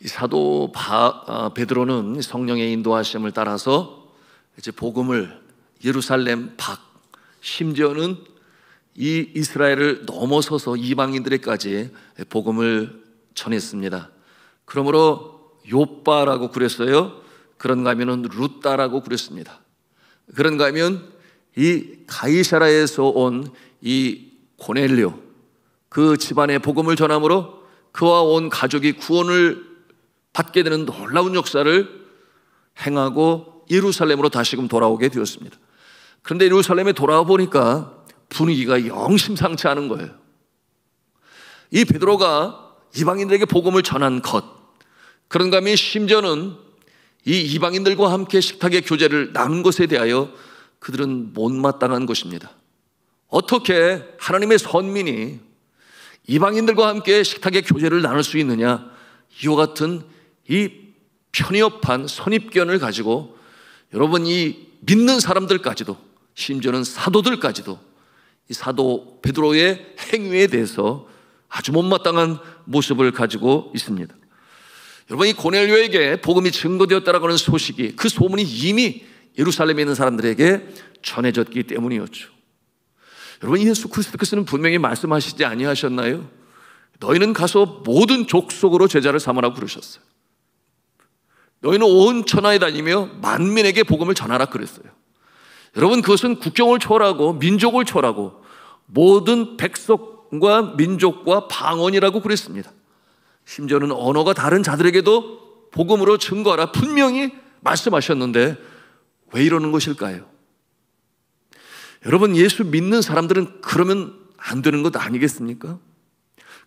이 사도 베드로는 성령의 인도하심을 따라서 이제 복음을 예루살렘 밖, 심지어는 이 이스라엘을 넘어서서 이방인들에까지 복음을 전했습니다. 그러므로 요빠라고 그랬어요. 그런가 하면은 루따라고 그랬습니다. 그런가 하면 이 가이사라에서 온 이 고넬료, 그 집안의 복음을 전함으로 그와 온 가족이 구원을 받게 되는 놀라운 역사를 행하고 예루살렘으로 다시금 돌아오게 되었습니다. 그런데 예루살렘에 돌아와 보니까 분위기가 영 심상치 않은 거예요. 이 베드로가 이방인들에게 복음을 전한 것, 그런가 하면 심지어는 이 이방인들과 함께 식탁의 교제를 나눈 것에 대하여 그들은 못마땅한 것입니다. 어떻게 하나님의 선민이 이방인들과 함께 식탁의 교제를 나눌 수 있느냐? 이와 같은 이 편협한 선입견을 가지고 여러분, 이 믿는 사람들까지도, 심지어는 사도들까지도 이 사도 베드로의 행위에 대해서 아주 못마땅한 모습을 가지고 있습니다. 여러분, 이 고넬료에게 복음이 증거되었다라고 하는 소식이, 그 소문이 이미 예루살렘에 있는 사람들에게 전해졌기 때문이었죠. 여러분, 예수 그리스도께서는 분명히 말씀하시지 아니하셨나요? 너희는 가서 모든 족속으로 제자를 삼으라고 그러셨어요. 너희는 온 천하에 다니며 만민에게 복음을 전하라 그랬어요. 여러분, 그것은 국경을 초월하고 민족을 초월하고 모든 백성과 민족과 방언이라고 그랬습니다. 심지어는 언어가 다른 자들에게도 복음으로 증거하라 분명히 말씀하셨는데 왜 이러는 것일까요? 여러분, 예수 믿는 사람들은 그러면 안 되는 것 아니겠습니까?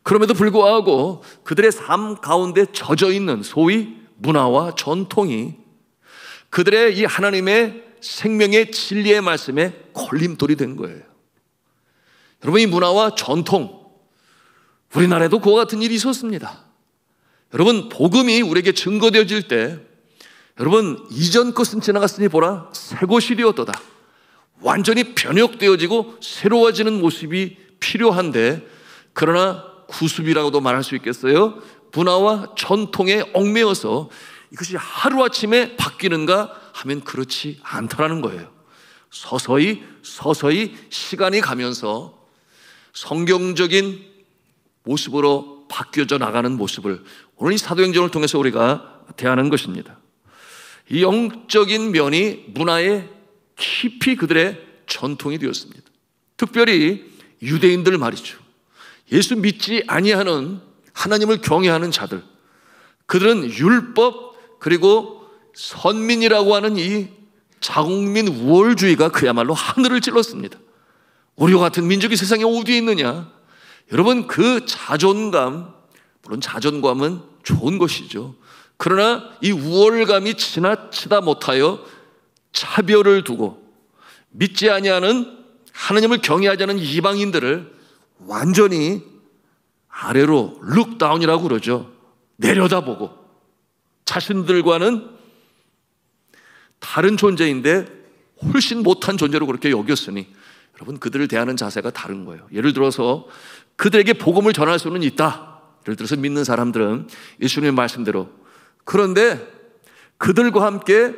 그럼에도 불구하고 그들의 삶 가운데 젖어 있는 소위 문화와 전통이 그들의 이 하나님의 생명의 진리의 말씀에 걸림돌이 된 거예요. 여러분, 이 문화와 전통, 우리나라에도 그와 같은 일이 있었습니다. 여러분, 복음이 우리에게 증거되어질 때, 여러분, 이전 것은 지나갔으니 보라 새 것이 되었도다. 완전히 변혁되어지고 새로워지는 모습이 필요한데, 그러나 구습이라고도 말할 수 있겠어요? 문화와 전통에 얽매여서 이것이 하루아침에 바뀌는가 하면 그렇지 않다라는 거예요. 서서히 시간이 가면서 성경적인 모습으로 바뀌어져 나가는 모습을 오늘 이 사도행전을 통해서 우리가 대하는 것입니다. 이 영적인 면이 문화의 깊이 그들의 전통이 되었습니다. 특별히 유대인들 말이죠. 예수 믿지 아니하는 하나님을 경외하는 자들, 그들은 율법 그리고 선민이라고 하는 이 자국민 우월주의가 그야말로 하늘을 찔렀습니다. 우리와 같은 민족이 세상에 어디에 있느냐? 여러분, 그 자존감, 물론 자존감은 좋은 것이죠. 그러나 이 우월감이 지나치다 못하여 차별을 두고 믿지 아니하는 하나님을 경외하지 않는 이방인들을 완전히 아래로 룩다운이라고 그러죠. 내려다보고 자신들과는 다른 존재인데 훨씬 못한 존재로 그렇게 여겼으니 여러분, 그들을 대하는 자세가 다른 거예요. 예를 들어서 그들에게 복음을 전할 수는 있다. 예를 들어서 믿는 사람들은 예수님의 말씀대로. 그런데 그들과 함께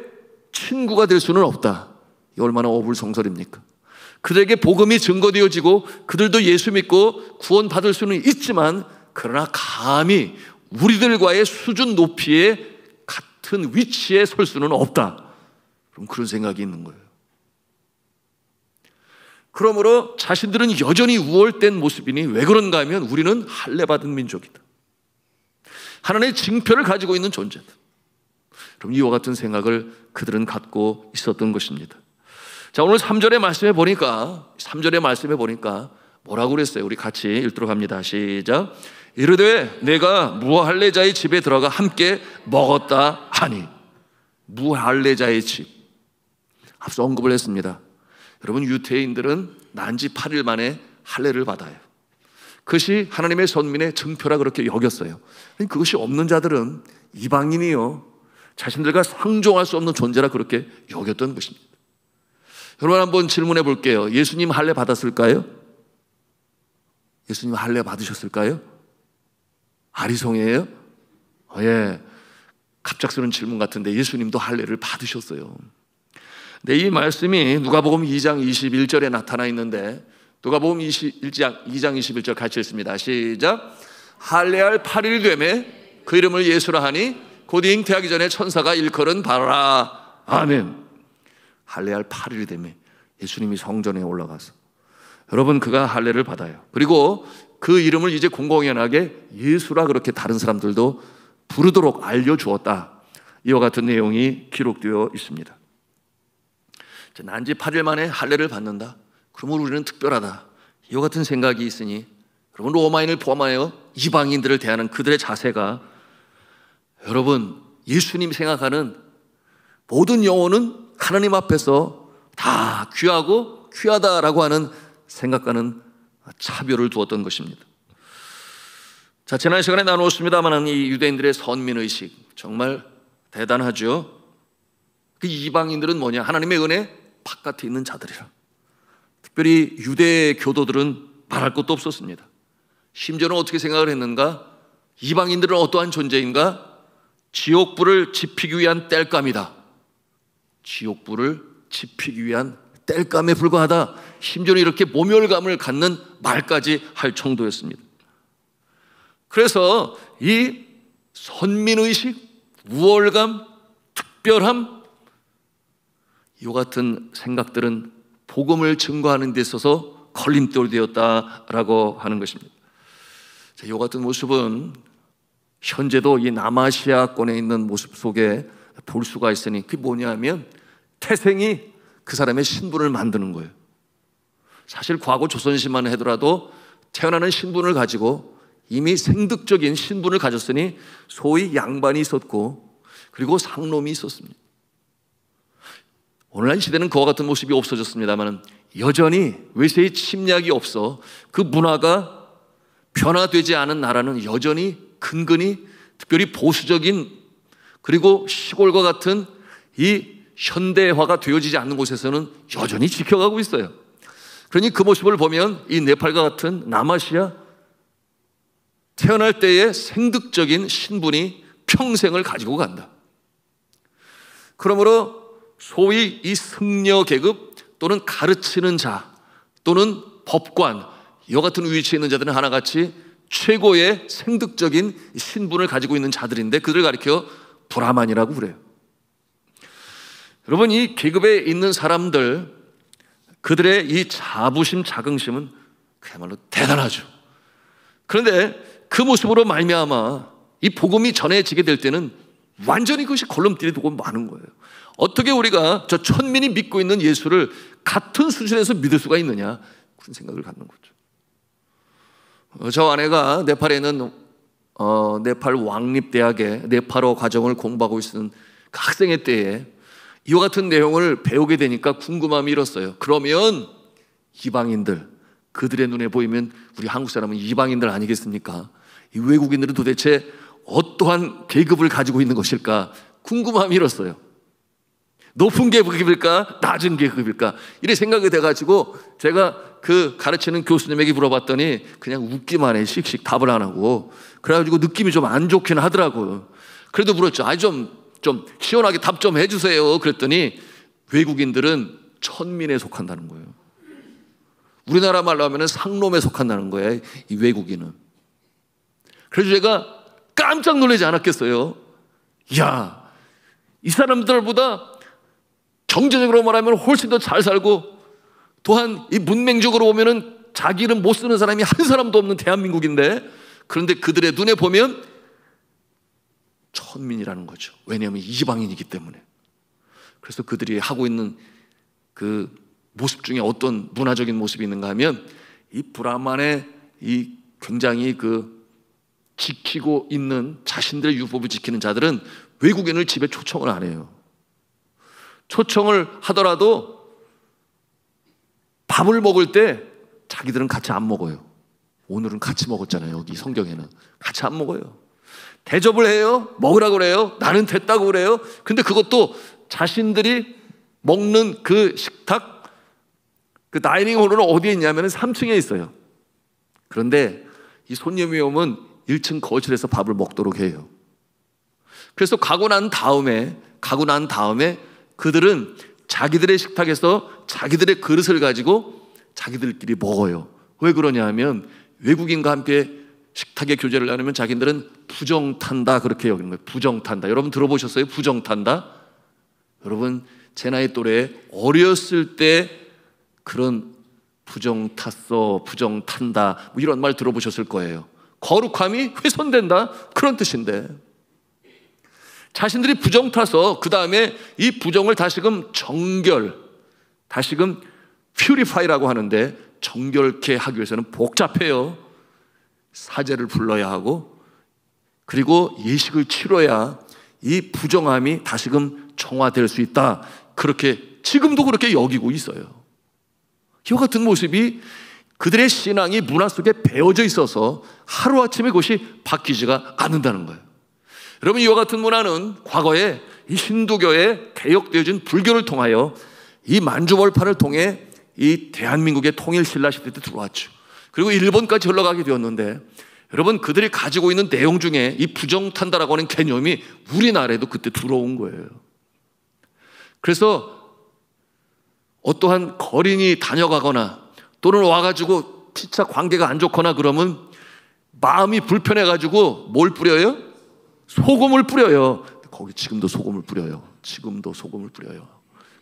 친구가 될 수는 없다. 이 얼마나 어불성설입니까? 그들에게 복음이 증거되어지고 그들도 예수 믿고 구원받을 수는 있지만, 그러나 감히 우리들과의 수준 높이의 같은 위치에 설 수는 없다. 그럼 그런 생각이 있는 거예요. 그러므로 자신들은 여전히 우월된 모습이니 왜 그런가 하면 우리는 할례받은 민족이다. 하나님의 징표를 가지고 있는 존재다. 그럼 이와 같은 생각을 그들은 갖고 있었던 것입니다. 자, 오늘 3절의 말씀에 보니까 뭐라고 그랬어요? 우리 같이 읽도록 합니다. 시작. 이르되 내가 무할례자의 집에 들어가 함께 먹었다 하니. 무할례자의 집, 앞서 언급을 했습니다. 여러분, 유대인들은 난지 8일 만에 할례를 받아요. 그것이 하나님의 선민의 증표라 그렇게 여겼어요. 그것이 없는 자들은 이방인이요, 자신들과 상종할 수 없는 존재라 그렇게 여겼던 것입니다. 여러분, 한번 질문해 볼게요. 예수님 할례 받았을까요? 예수님 할례 받으셨을까요? 아리송이에요? 예. 갑작스러운 질문 같은데 예수님도 할례를 받으셨어요. 근데 이 말씀이 누가복음 2장 21절에 나타나 있는데, 누가복음 2장 21절 같이 읽습니다. 시작. 할례할 8일 되매 그 이름을 예수라 하니 곧 잉태하기 전에 천사가 일컬은 바라. 아멘. 할례할 8일 되매 예수님이 성전에 올라가서, 여러분, 그가 할례를 받아요. 그리고 그 이름을 이제 공공연하게 예수라 그렇게 다른 사람들도 부르도록 알려주었다. 이와 같은 내용이 기록되어 있습니다. 난지 8일 만에 할례를 받는다. 그러면 우리는 특별하다. 이와 같은 생각이 있으니, 여러분, 로마인을 포함하여 이방인들을 대하는 그들의 자세가, 여러분, 예수님 생각하는 모든 영혼은 하나님 앞에서 다 귀하고 귀하다라고 하는 생각과는 차별을 두었던 것입니다. 자, 지난 시간에 나누었습니다만 이 유대인들의 선민의식 정말 대단하죠. 그 이방인들은 뭐냐? 하나님의 은혜 바깥에 있는 자들이라. 특별히 유대 교도들은 말할 것도 없었습니다. 심지어는 어떻게 생각을 했는가? 이방인들은 어떠한 존재인가? 지옥불을 지피기 위한 땔감이다. 지옥불을 지피기 위한 땔감에 불과하다. 심지어는 이렇게 모멸감을 갖는 말까지 할 정도였습니다. 그래서 이 선민의식, 우월감, 특별함, 이와 같은 생각들은 복음을 증거하는 데 있어서 걸림돌이 되었다라고 하는 것입니다. 자, 이와 같은 모습은 현재도 이 남아시아권에 있는 모습 속에 볼 수가 있으니, 그게 뭐냐 하면 태생이 그 사람의 신분을 만드는 거예요. 사실 과거 조선시만 하더라도 태어나는 신분을 가지고 이미 생득적인 신분을 가졌으니 소위 양반이 있었고, 그리고 상놈이 있었습니다. 오늘날 시대는 그와 같은 모습이 없어졌습니다만 여전히 외세의 침략이 없어 그 문화가 변화되지 않은 나라는 여전히 근근히, 특별히 보수적인, 그리고 시골과 같은 이 현대화가 되어지지 않는 곳에서는 여전히 지켜가고 있어요. 그러니 그 모습을 보면 이 네팔과 같은 남아시아, 태어날 때의 생득적인 신분이 평생을 가지고 간다. 그러므로 소위 이 승려 계급 또는 가르치는 자 또는 법관, 이와 같은 위치에 있는 자들은 하나같이 최고의 생득적인 신분을 가지고 있는 자들인데, 그들을 가리켜 브라만이라고 그래요. 여러분, 이 계급에 있는 사람들, 그들의 이 자부심, 자긍심은 그야말로 대단하죠. 그런데 그 모습으로 말미암아 이 복음이 전해지게 될 때는 완전히 그것이 걸림돌이 되고 마는 거예요. 어떻게 우리가 저 천민이 믿고 있는 예수를 같은 수준에서 믿을 수가 있느냐, 그런 생각을 갖는 거죠. 저 아내가 네팔에 있는 네팔 왕립대학에 네팔어 과정을 공부하고 있는 그 학생의 때에 이와 같은 내용을 배우게 되니까 궁금함이 일었어요. 그러면 이방인들, 그들의 눈에 보이면 우리 한국 사람은 이방인들 아니겠습니까? 이 외국인들은 도대체 어떠한 계급을 가지고 있는 것일까 궁금함이 일었어요. 높은 계급일까 낮은 계급일까, 이래 생각이 돼가지고 제가 그 가르치는 교수님에게 물어봤더니 그냥 웃기만 해. 씩씩 답을 안 하고. 그래가지고 느낌이 좀 안 좋긴 하더라고요. 그래도 물었죠. 좀 시원하게 답 좀 해주세요. 그랬더니 외국인들은 천민에 속한다는 거예요. 우리나라 말로 하면 상놈에 속한다는 거예요, 이 외국인은. 그래서 제가 깜짝 놀라지 않았겠어요. 이야, 이 사람들보다 경제적으로 말하면 훨씬 더 잘 살고, 또한 이 문맹적으로 보면은 자기 이름 못 쓰는 사람이 한 사람도 없는 대한민국인데, 그런데 그들의 눈에 보면 천민이라는 거죠. 왜냐하면 이방인이기 때문에. 그래서 그들이 하고 있는 그 모습 중에 어떤 문화적인 모습이 있는가 하면, 이 브라만의 이 굉장히 그 지키고 있는 자신들의 율법을 지키는 자들은 외국인을 집에 초청을 안 해요. 초청을 하더라도 밥을 먹을 때 자기들은 같이 안 먹어요. 오늘은 같이 먹었잖아요. 여기 성경에는 같이 안 먹어요. 대접을 해요. 먹으라고 그래요. 나는 됐다고 그래요. 근데 그것도 자신들이 먹는 그 식탁, 그 다이닝 홀은 어디에 있냐면 3층에 있어요. 그런데 이 손님이 오면 1층 거실에서 밥을 먹도록 해요. 그래서 가고 난 다음에 그들은 자기들의 식탁에서 자기들의 그릇을 가지고 자기들끼리 먹어요. 왜 그러냐 하면 외국인과 함께 식탁에 교제를 나누면 자기들은 부정탄다 그렇게 여기는 거예요. 부정탄다. 여러분 들어보셨어요? 부정탄다? 여러분 제 나이 또래 어렸을 때 그런 부정탔어, 부정탄다 뭐 이런 말 들어보셨을 거예요. 거룩함이 훼손된다 그런 뜻인데, 자신들이 부정타서 그 다음에 이 부정을 다시금 다시금 퓨리파이라고 하는데, 정결케 하기 위해서는 복잡해요. 사제를 불러야 하고 그리고 예식을 치러야 이 부정함이 다시금 정화될 수 있다. 그렇게 지금도 그렇게 여기고 있어요. 이와 같은 모습이 그들의 신앙이 문화 속에 배어져 있어서 하루아침에 그것이 바뀌지가 않는다는 거예요. 여러분, 이와 같은 문화는 과거에 이 힌두교에 개혁되어진 불교를 통하여 이 만주벌판을 통해 이 대한민국의 통일 신라 시대 때 들어왔죠. 그리고 일본까지 흘러가게 되었는데, 여러분 그들이 가지고 있는 내용 중에 이 부정탄다라고 하는 개념이 우리나라에도 그때 들어온 거예요. 그래서 어떠한 거린이 다녀가거나 또는 와가지고 피차 관계가 안 좋거나 그러면 마음이 불편해가지고 뭘 뿌려요? 소금을 뿌려요. 거기 지금도 소금을 뿌려요.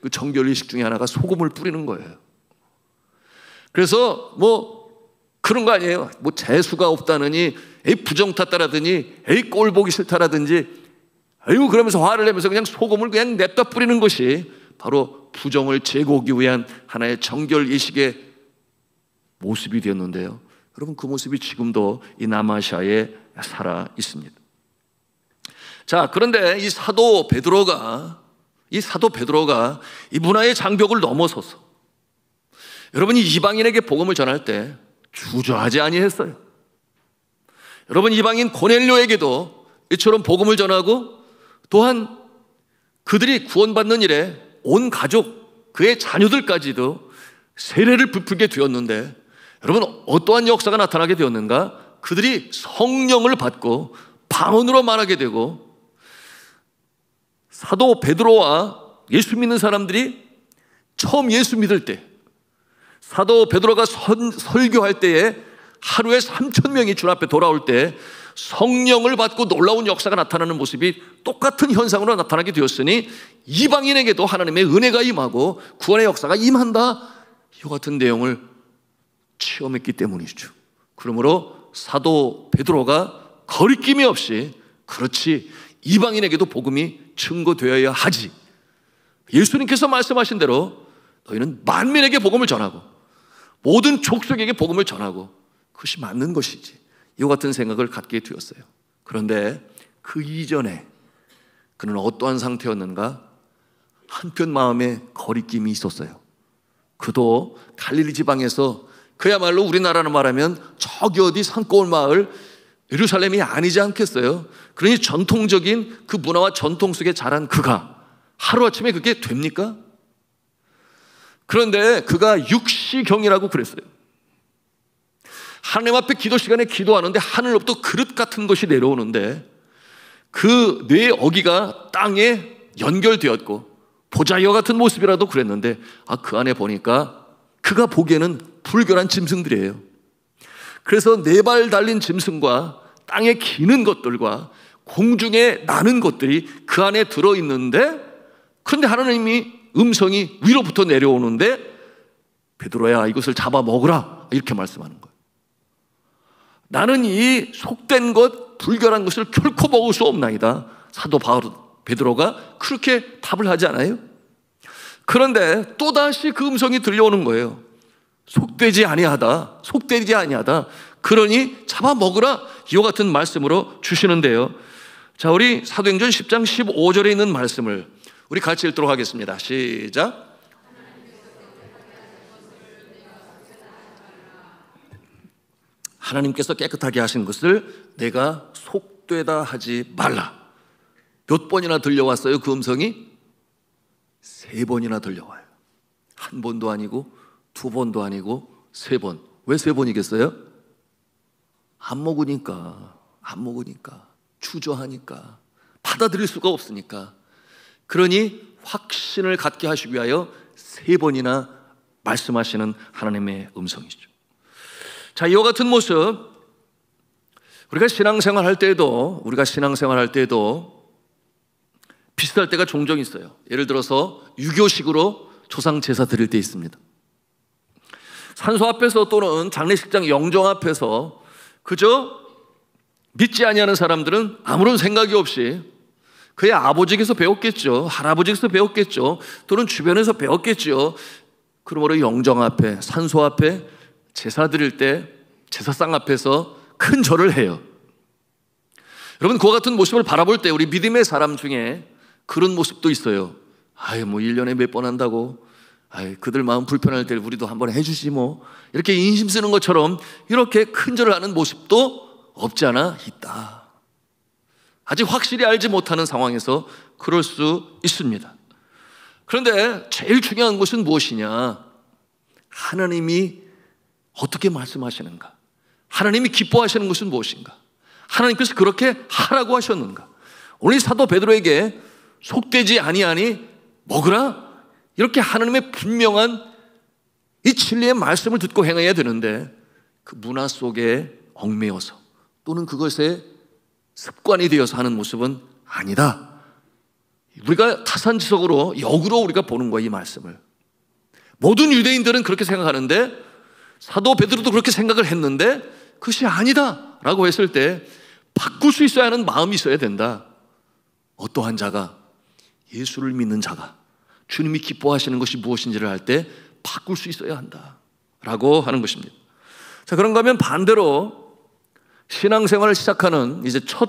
그 정결의식 중에 하나가 소금을 뿌리는 거예요. 그래서 뭐 그런 거 아니에요. 뭐 재수가 없다느니, 에이 부정 탔다라더니, 에이 꼴 보기 싫다라든지, 아유 그러면서 화를 내면서 그냥 소금을 그냥 냅다 뿌리는 것이 바로 부정을 제거하기 위한 하나의 정결의식의 모습이 되었는데요. 여러분 그 모습이 지금도 이 남아시아에 살아 있습니다. 자, 그런데 이 사도 베드로가 이 문화의 장벽을 넘어서서 여러분이 이방인에게 복음을 전할 때 주저하지 아니했어요. 여러분 이방인 고넬료에게도 이처럼 복음을 전하고, 또한 그들이 구원받는 일에 온 가족, 그의 자녀들까지도 세례를 베풀게 되었는데, 여러분 어떠한 역사가 나타나게 되었는가? 그들이 성령을 받고 방언으로 말하게 되고, 사도 베드로와 예수 믿는 사람들이 처음 예수 믿을 때, 사도 베드로가 설교할 때에 하루에 3,000명이 주 앞에 돌아올 때 성령을 받고 놀라운 역사가 나타나는 모습이 똑같은 현상으로 나타나게 되었으니, 이방인에게도 하나님의 은혜가 임하고 구원의 역사가 임한다, 이와 같은 내용을 체험했기 때문이죠. 그러므로 사도 베드로가 거리낌이 없이, 그렇지, 이방인에게도 복음이 증거되어야 하지, 예수님께서 말씀하신 대로 너희는 만민에게 복음을 전하고 모든 족속에게 복음을 전하고, 그것이 맞는 것이지, 이와 같은 생각을 갖게 되었어요. 그런데 그 이전에 그는 어떠한 상태였는가? 한편 마음에 거리낌이 있었어요. 그도 갈릴리 지방에서, 그야말로 우리나라로 말하면 저기 어디 산골 마을 예루살렘이 아니지 않겠어요? 그러니 전통적인 그 문화와 전통 속에 자란 그가 하루아침에 그게 됩니까? 그런데 그가 육시경이라고 그랬어요. 하나님 앞에 기도 시간에 기도하는데 하늘로부터 그릇 같은 것이 내려오는데, 그 뇌 어기가 땅에 연결되었고 보자기와 같은 모습이라도 그랬는데, 그 안에 보니까 그가 보기에는 불결한 짐승들이에요. 그래서 4발 달린 짐승과 땅에 기는 것들과 공중에 나는 것들이 그 안에 들어있는데, 그런데 하나님이 음성이 위로부터 내려오는데, 베드로야 이것을 잡아 먹으라, 이렇게 말씀하는 거예요. 나는 이 속된 것, 불결한 것을 결코 먹을 수 없나이다. 사도 베드로가 그렇게 답을 하지 않아요? 그런데 또다시 그 음성이 들려오는 거예요. 속되지 아니하다, 그러니 잡아 먹으라, 이와 같은 말씀으로 주시는데요. 자, 우리 사도행전 10장 15절에 있는 말씀을 우리 같이 읽도록 하겠습니다. 시작. 하나님께서 깨끗하게 하신 것을 내가 속되다 하지 말라. 몇 번이나 들려왔어요? 그 음성이 3번이나 들려와요. 1번도 아니고 2번도 아니고 3번. 왜 3번이겠어요? 안 먹으니까, 주저하니까, 받아들일 수가 없으니까. 그러니 확신을 갖게 하시기 위하여 3번이나 말씀하시는 하나님의 음성이죠. 자, 이와 같은 모습, 우리가 신앙생활 할 때에도 비슷할 때가 종종 있어요. 예를 들어서 유교식으로 조상 제사 드릴 때 있습니다. 산소 앞에서 또는 장례식장 영정 앞에서 그저 믿지 아니하는 사람들은 아무런 생각이 없이 그의 아버지에게서 배웠겠죠, 할아버지에게서 배웠겠죠, 또는 주변에서 배웠겠죠. 그러므로 영정 앞에, 산소 앞에 제사 드릴 때 제사상 앞에서 큰 절을 해요. 여러분, 그와 같은 모습을 바라볼 때 우리 믿음의 사람 중에 그런 모습도 있어요. 뭐 1년에 몇 번 한다고, 그들 마음 불편할 때 우리도 한번 해주지 뭐, 이렇게 인심 쓰는 것처럼 이렇게 큰 절을 하는 모습도 없지 않아 있다. 아직 확실히 알지 못하는 상황에서 그럴 수 있습니다. 그런데 제일 중요한 것은 무엇이냐? 하나님이 어떻게 말씀하시는가? 하나님이 기뻐하시는 것은 무엇인가? 하나님께서 그렇게 하라고 하셨는가? 오늘 사도 베드로에게 속되지 아니하니 먹으라, 이렇게 하나님의 분명한 이 진리의 말씀을 듣고 행해야 되는데 그 문화 속에 얽매여서 또는 그것에 습관이 되어서 하는 모습은 아니다. 우리가 타산지석으로 역으로 우리가 보는 거야, 이 말씀을. 모든 유대인들은 그렇게 생각하는데 사도 베드로도 그렇게 생각을 했는데 그것이 아니다 라고 했을 때 바꿀 수 있어야 하는 마음이 있어야 된다. 어떠한 자가, 예수를 믿는 자가 주님이 기뻐하시는 것이 무엇인지를 알 때 바꿀 수 있어야 한다 라고 하는 것입니다. 자, 그런가 하면 반대로 신앙생활을 시작하는 이제 첫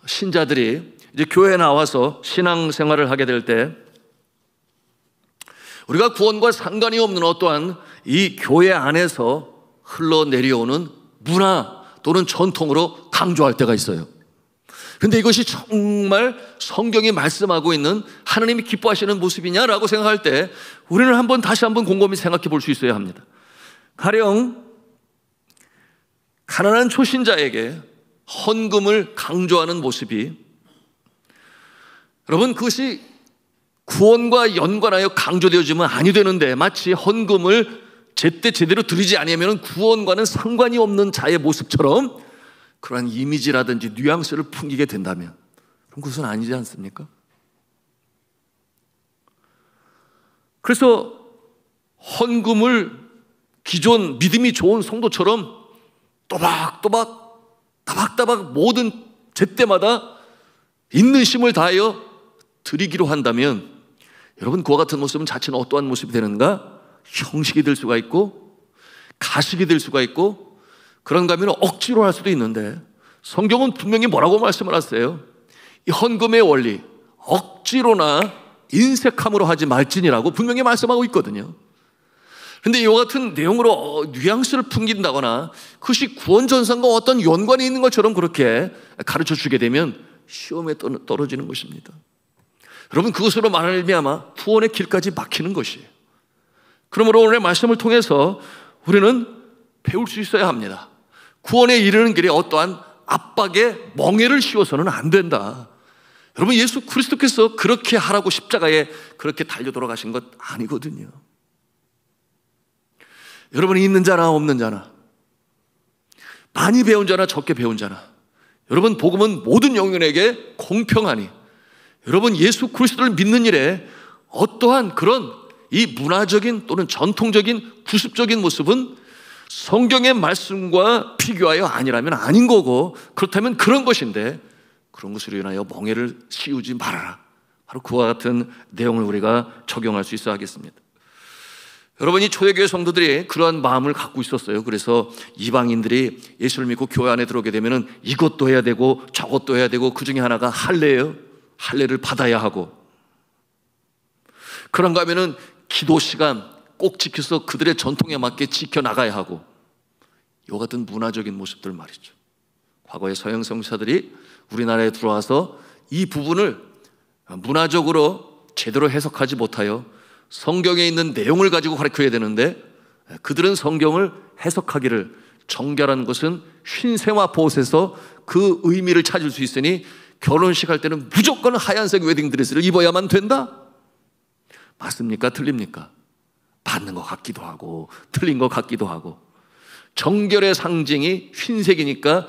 신자들이 이제 교회에 나와서 신앙생활을 하게 될 때 우리가 구원과 상관이 없는 어떠한 이 교회 안에서 흘러내려오는 문화 또는 전통으로 강조할 때가 있어요. 근데 이것이 정말 성경이 말씀하고 있는 하나님이 기뻐하시는 모습이냐라고 생각할 때 우리는 다시 한번 곰곰이 생각해 볼 수 있어야 합니다. 가령 가난한 초신자에게 헌금을 강조하는 모습이, 여러분, 그것이 구원과 연관하여 강조되어지면 아니 되는데 마치 헌금을 제때 제대로 드리지 아니하면 구원과는 상관이 없는 자의 모습처럼 그러한 이미지라든지 뉘앙스를 풍기게 된다면 그럼 그것은 아니지 않습니까? 그래서 헌금을 기존 믿음이 좋은 성도처럼 따박따박 모든 제때마다 있는 힘을 다하여 드리기로 한다면 여러분, 그와 같은 모습은 자체는 어떠한 모습이 되는가? 형식이 될 수가 있고 가식이 될 수가 있고 그런가 하면 억지로 할 수도 있는데 성경은 분명히 뭐라고 말씀을 하세요? 이 헌금의 원리, 억지로나 인색함으로 하지 말지니라고 분명히 말씀하고 있거든요. 그런데 이와 같은 내용으로 뉘앙스를 풍긴다거나 그것이 구원전선과 어떤 연관이 있는 것처럼 그렇게 가르쳐 주게 되면 시험에 떨어지는 것입니다. 여러분, 그것으로 말미암아 구원의 길까지 막히는 것이에요. 그러므로 오늘의 말씀을 통해서 우리는 배울 수 있어야 합니다. 구원에 이르는 길에 어떠한 압박에 멍에를 씌워서는 안 된다. 여러분, 예수 그리스도께서 그렇게 하라고 십자가에 그렇게 달려 돌아가신 것 아니거든요. 여러분이 있는 자나 없는 자나, 많이 배운 자나 적게 배운 자나, 여러분, 복음은 모든 영혼에게 공평하니 여러분, 예수 그리스도를 믿는 일에 어떠한 그런 이 문화적인 또는 전통적인 구습적인 모습은 성경의 말씀과 비교하여 아니라면 아닌 거고, 그렇다면 그런 것인데 그런 것으로 인하여 멍에를 씌우지 말아라. 바로 그와 같은 내용을 우리가 적용할 수 있어야 하겠습니다. 여러분이 초대교회 성도들이 그러한 마음을 갖고 있었어요. 그래서 이방인들이 예수를 믿고 교회 안에 들어오게 되면 이것도 해야 되고 저것도 해야 되고 그 중에 하나가 할례예요. 할례를 받아야 하고, 그런가 하면은 기도 시간 꼭 지켜서 그들의 전통에 맞게 지켜나가야 하고, 이와 같은 문화적인 모습들 말이죠. 과거의 서양 성사들이 우리나라에 들어와서 이 부분을 문화적으로 제대로 해석하지 못하여 성경에 있는 내용을 가지고 가르쳐야 되는데 그들은 성경을 해석하기를 정결한 것은 흰새와 보옷에서 그 의미를 찾을 수 있으니 결혼식 할 때는 무조건 하얀색 웨딩드레스를 입어야만 된다? 맞습니까? 틀립니까? 맞는 것 같기도 하고 틀린 것 같기도 하고. 정결의 상징이 흰색이니까,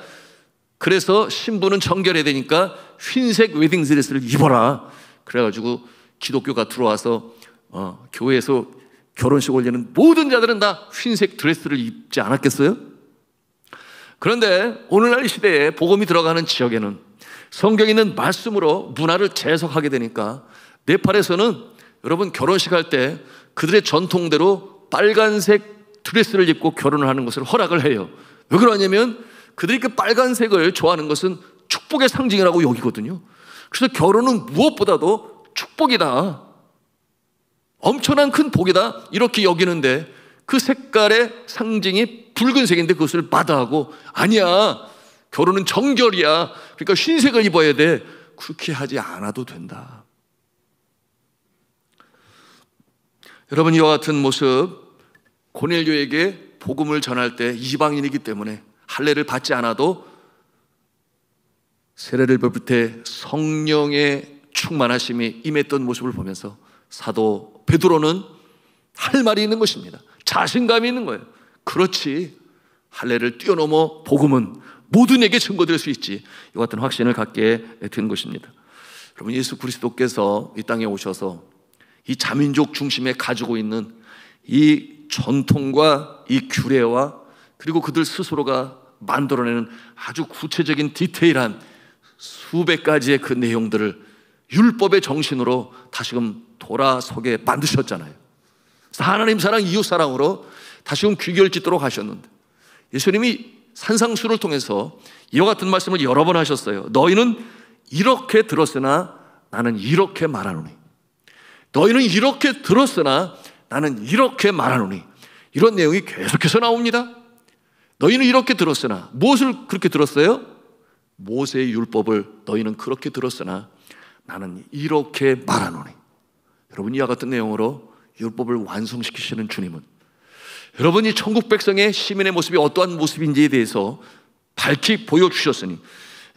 그래서 신부는 정결해야 되니까 흰색 웨딩드레스를 입어라. 그래가지고 기독교가 들어와서 교회에서 결혼식 올리는 모든 자들은 다 흰색 드레스를 입지 않았겠어요? 그런데 오늘날 시대에 복음이 들어가는 지역에는 성경에 있는 말씀으로 문화를 재해석하게 되니까 네팔에서는 여러분 결혼식 할 때 그들의 전통대로 빨간색 드레스를 입고 결혼을 하는 것을 허락을 해요. 왜 그러냐면 그들이 그 빨간색을 좋아하는 것은 축복의 상징이라고 여기거든요. 그래서 결혼은 무엇보다도 축복이다, 엄청난 큰 복이다, 이렇게 여기는데 그 색깔의 상징이 붉은색인데 그것을 마다하고 아니야, 결혼은 정결이야, 그러니까 흰색을 입어야 돼, 그렇게 하지 않아도 된다. 여러분, 이와 같은 모습, 고넬료에게 복음을 전할 때 이방인이기 때문에 할례를 받지 않아도 세례를 밟을 때 성령의 충만하심이 임했던 모습을 보면서 사도 베드로는 할 말이 있는 것입니다. 자신감이 있는 거예요. 그렇지, 할례를 뛰어넘어 복음은 모든에게 증거될 수 있지. 이와 같은 확신을 갖게 된 것입니다. 여러분, 예수 그리스도께서 이 땅에 오셔서 이 자민족 중심에 가지고 있는 이 전통과 이 규례와 그리고 그들 스스로가 만들어내는 아주 구체적인 디테일한 수백 가지의 그 내용들을 율법의 정신으로 다시금 돌아서게 만드셨잖아요. 하나님 사랑, 이웃 사랑으로 다시금 귀결짓도록 하셨는데, 예수님이 산상수를 통해서 이와 같은 말씀을 여러 번 하셨어요. 너희는 이렇게 들었으나 나는 이렇게 말하노니, 너희는 이렇게 들었으나 나는 이렇게 말하노니, 이런 내용이 계속해서 나옵니다. 너희는 이렇게 들었으나, 무엇을 그렇게 들었어요? 모세의 율법을 너희는 그렇게 들었으나 나는 이렇게 말하노니. 여러분, 이와 같은 내용으로 율법을 완성시키시는 주님은 여러분이 천국 백성의 시민의 모습이 어떠한 모습인지에 대해서 밝히 보여주셨으니,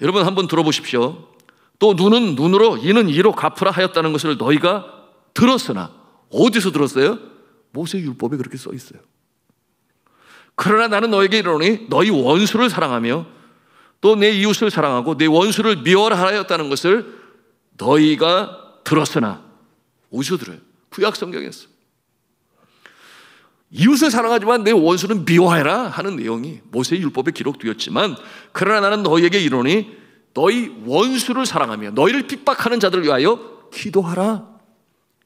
여러분 한번 들어보십시오. 또 눈은 눈으로 이는 이로 갚으라 하였다는 것을 너희가 들었으나, 어디서 들었어요? 모세 율법에 그렇게 써 있어요. 그러나 나는 너에게 이르노니 너희 원수를 사랑하며 또 내 이웃을 사랑하고 내 원수를 미워하라 하였다는 것을 너희가 들었으나. 어디서 들어요? 구약 성경에서. 이웃을 사랑하지만 내 원수는 미워해라 하는 내용이 모세의 율법에 기록되었지만, 그러나 나는 너희에게 이르노니 너희 원수를 사랑하며 너희를 핍박하는 자들을 위하여 기도하라.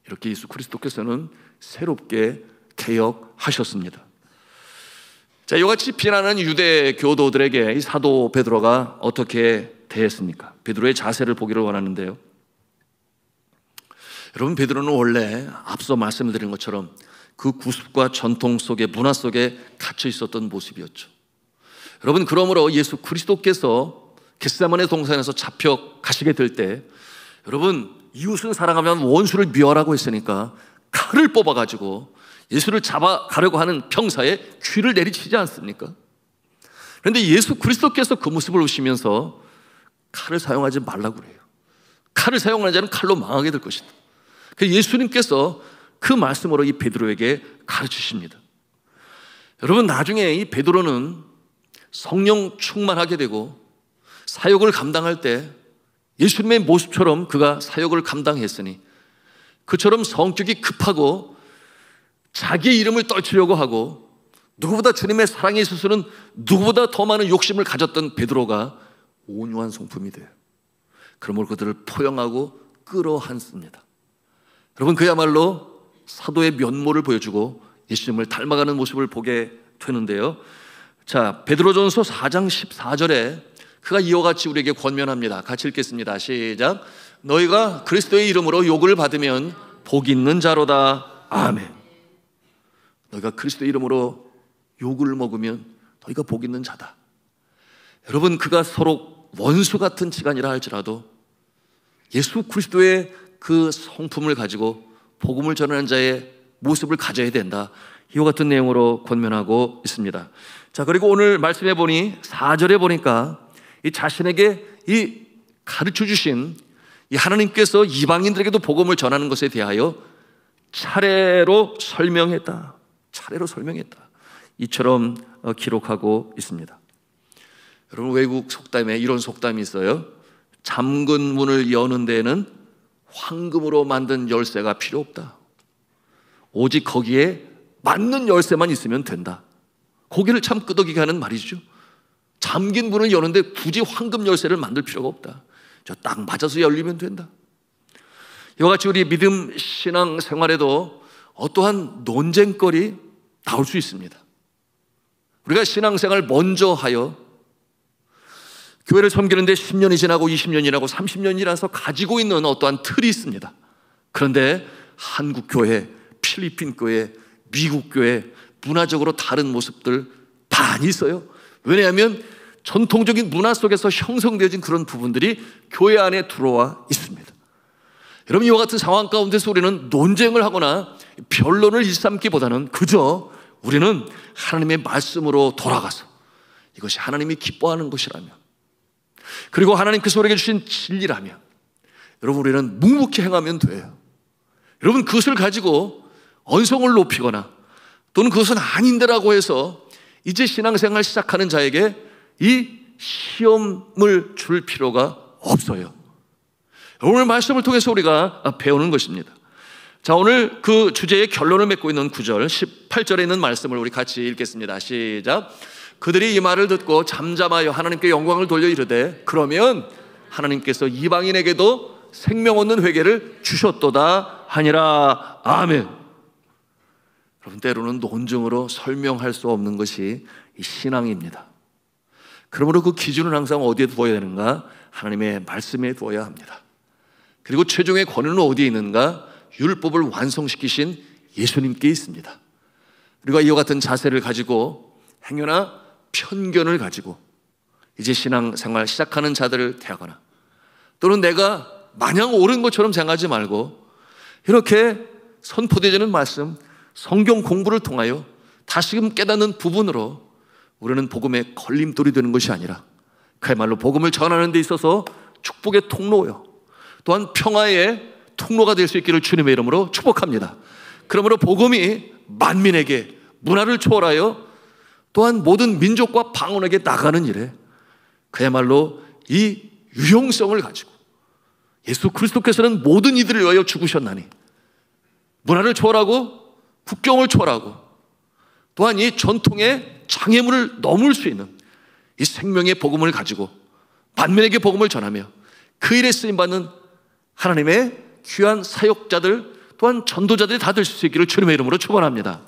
이렇게 예수 그리스도께서는 새롭게 개혁하셨습니다. 자, 이같이 비난하는 유대 교도들에게 이 사도 베드로가 어떻게 대했습니까? 베드로의 자세를 보기를 원하는데요. 여러분, 베드로는 원래 앞서 말씀을 드린 것처럼 그 구습과 전통 속에, 문화 속에 갇혀 있었던 모습이었죠. 여러분, 그러므로 예수 그리스도께서 겟세마네 동산에서 잡혀 가시게 될 때, 여러분, 이웃을 사랑하면 원수를 미워하라고 했으니까 칼을 뽑아가지고 예수를 잡아가려고 하는 병사의 귀를 내리치지 않습니까? 그런데 예수 그리스도께서 그 모습을 보시면서 칼을 사용하지 말라고 그래요. 칼을 사용하는 자는 칼로 망하게 될 것이다. 그래서 예수님께서 그 말씀으로 이 베드로에게 가르치십니다. 여러분, 나중에 이 베드로는 성령 충만하게 되고 사역을 감당할 때 예수님의 모습처럼 그가 사역을 감당했으니, 그처럼 성격이 급하고 자기의 이름을 떨치려고 하고 누구보다 주님의 사랑에 있어서는 누구보다 더 많은 욕심을 가졌던 베드로가 온유한 성품이 돼요. 그러므로 그들을 포용하고 끌어안습니다. 여러분, 그야말로 사도의 면모를 보여주고 예수님을 닮아가는 모습을 보게 되는데요. 자, 베드로전서 4장 14절에 그가 이와 같이 우리에게 권면합니다. 같이 읽겠습니다. 시작. 너희가 그리스도의 이름으로 욕을 받으면 복 있는 자로다. 아멘. 너희가 그리스도의 이름으로 욕을 먹으면 너희가 복 있는 자다. 여러분, 그가 서로 원수 같은 지간이라 할지라도 예수 그리스도의 그 성품을 가지고 복음을 전하는 자의 모습을 가져야 된다. 이와 같은 내용으로 권면하고 있습니다. 자, 그리고 오늘 말씀해 보니 4절에 보니까 이 자신에게 이 가르쳐 주신 이 하나님께서 이방인들에게도 복음을 전하는 것에 대하여 차례로 설명했다. 차례로 설명했다. 이처럼 기록하고 있습니다. 여러분, 외국 속담에 이런 속담이 있어요. 잠근 문을 여는 데에는 황금으로 만든 열쇠가 필요 없다. 오직 거기에 맞는 열쇠만 있으면 된다. 고개를 참 끄덕이게 하는 말이죠. 잠긴 문을 여는데 굳이 황금 열쇠를 만들 필요가 없다. 저 딱 맞아서 열리면 된다. 이와 같이 우리 믿음 신앙 생활에도 어떠한 논쟁거리 나올 수 있습니다. 우리가 신앙생활 먼저 하여 교회를 섬기는데 10년이 지나고 20년이 지나고 30년이 지나서 가지고 있는 어떠한 틀이 있습니다. 그런데 한국 교회, 필리핀 교회, 미국 교회 문화적으로 다른 모습들 많이 있어요. 왜냐하면 전통적인 문화 속에서 형성되어진 그런 부분들이 교회 안에 들어와 있습니다. 여러분, 이와 같은 상황 가운데서 우리는 논쟁을 하거나 변론을 일삼기보다는 그저 우리는 하나님의 말씀으로 돌아가서 이것이 하나님이 기뻐하는 것이라면, 그리고 하나님께서 우리에게 주신 진리라면 여러분, 우리는 묵묵히 행하면 돼요. 여러분, 그것을 가지고 언성을 높이거나 또는 그것은 아닌데라고 해서 이제 신앙생활 시작하는 자에게 이 시험을 줄 필요가 없어요. 오늘 말씀을 통해서 우리가 배우는 것입니다. 자, 오늘 그 주제의 결론을 맺고 있는 9절 18절에 있는 말씀을 우리 같이 읽겠습니다. 시작. 그들이 이 말을 듣고 잠잠하여 하나님께 영광을 돌려 이르되 그러면 하나님께서 이방인에게도 생명 얻는 회개를 주셨도다 하니라. 아멘. 여러분, 때로는 논증으로 설명할 수 없는 것이 이 신앙입니다. 그러므로 그 기준은 항상 어디에 두어야 되는가? 하나님의 말씀에 두어야 합니다. 그리고 최종의 권위는 어디에 있는가? 율법을 완성시키신 예수님께 있습니다. 우리가 이와 같은 자세를 가지고 행여나 편견을 가지고 이제 신앙생활 시작하는 자들을 대하거나 또는 내가 마냥 옳은 것처럼 생각하지 말고 이렇게 선포되어지는 말씀, 성경 공부를 통하여 다시금 깨닫는 부분으로 우리는 복음의 걸림돌이 되는 것이 아니라 그야말로 복음을 전하는 데 있어서 축복의 통로요, 또한 평화의 통로가 될 수 있기를 주님의 이름으로 축복합니다. 그러므로 복음이 만민에게, 문화를 초월하여 또한 모든 민족과 방언에게 나가는 일에 그야말로 이 유용성을 가지고 예수 그리스도께서는 모든 이들을 위하여 죽으셨나니 문화를 초월하고 국경을 초월하고 또한 이 전통의 장애물을 넘을 수 있는 이 생명의 복음을 가지고 만민에게 복음을 전하며 그 일에 쓰임받는 하나님의 귀한 사역자들 또한 전도자들이 다 될 수 있기를 주님의 이름으로 축원합니다.